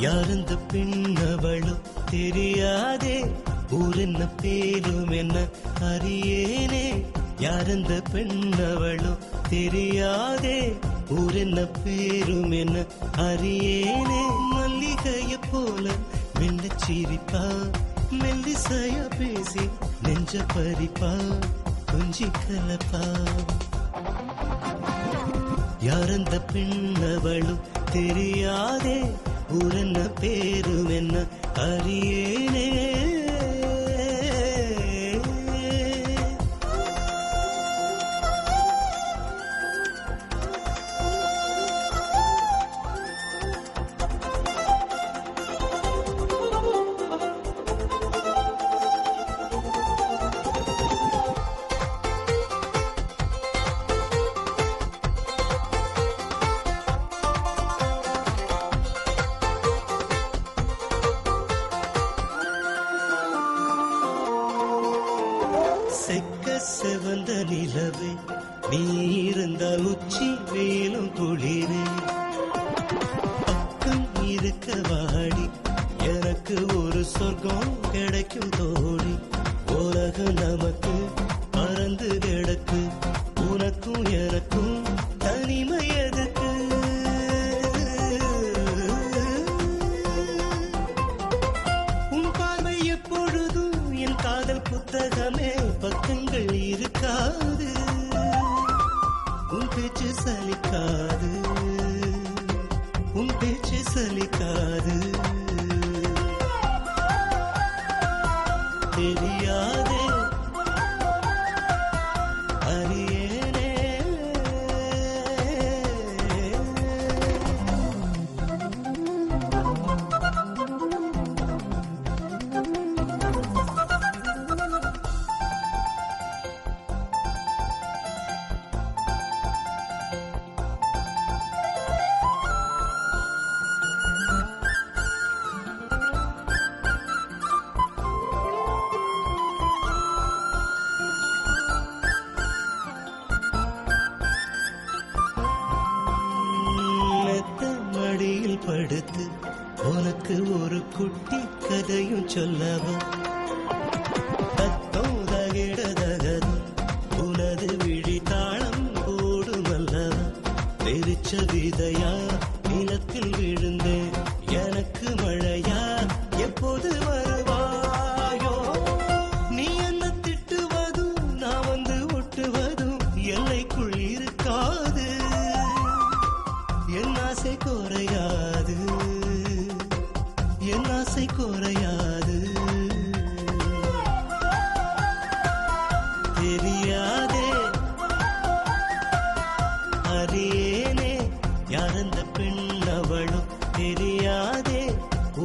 யாருந்த பெண்ணவளோ தெரியாதே, ஊரென்ன பேரும் என்ன அறியேனே. யாருந்த பெண்ணவளோ தெரியாதே, ஊரென்ன பேரும் என்ன அறியேனே. மல்லிகைய போல மெல்ல சிரிப்பா, மெல்லிசைய பேசி நெஞ்ச பறிப்பா, கொஞ்சி கலப்பா. யாரந்த பெண்ணவளும் தெரியாதே, ஊரென்ன பேரும் என்ன அறியேனே. செக்க செவந்த நிலவே நீ இருந்தால் உச்சி வேலும் குளிரே. பக்கம் இருக்க வாடி எனக்கு ஒரு சொர்க்கம் கிடைக்கும் தோழி. உலகம் நமக்கு பறந்து கிடக்கு, உனக்கும் எனக்கும் தனிமை எதுக்கு. உன் பார்வை எப்பொழுதும் என் காதல் புத்தகமே, பக்கங்கள் இருக்காது, உன் பேச்சு சலிக்காது, உன் பேச்சு சலிக்காது. தெரியாதே அறியேனே. மடியில் படுத்து உனக்கு ஒரு குட்டி கதையும் சொல்லவா. தத்தோதகிடதகது உனது விழி தாளம் போடுமல்லவா. தெரிச்ச விதையா நிலத்தில் விழுந்தேன், எனக்கு மழையா எப்போது வருவாயோ. நீ என்ன திட்டுவதும் நான் வந்து ஒட்டுவதும் எல்லைக்குள் இருக்காது, என் ஆசை குறையாது, என் ஆசை குறையாது. தெரியாதே அறியேனே. யாரந்த பெண்ணவளும் தெரியாதே,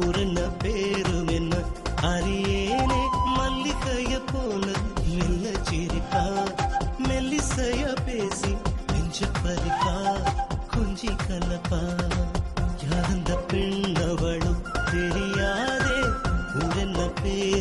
ஊரென்ன பேரும் என்ன அறியேனே. மல்லிகைய போல மெல்ல சிரிப்பா, மெல்லிசைய பேசி நெஞ்ச பறிப்பா, கொஞ்சி கலப்பா. யாரந்த பெண்ணவளும் தெரியாதே, ஊரென்ன பேரும்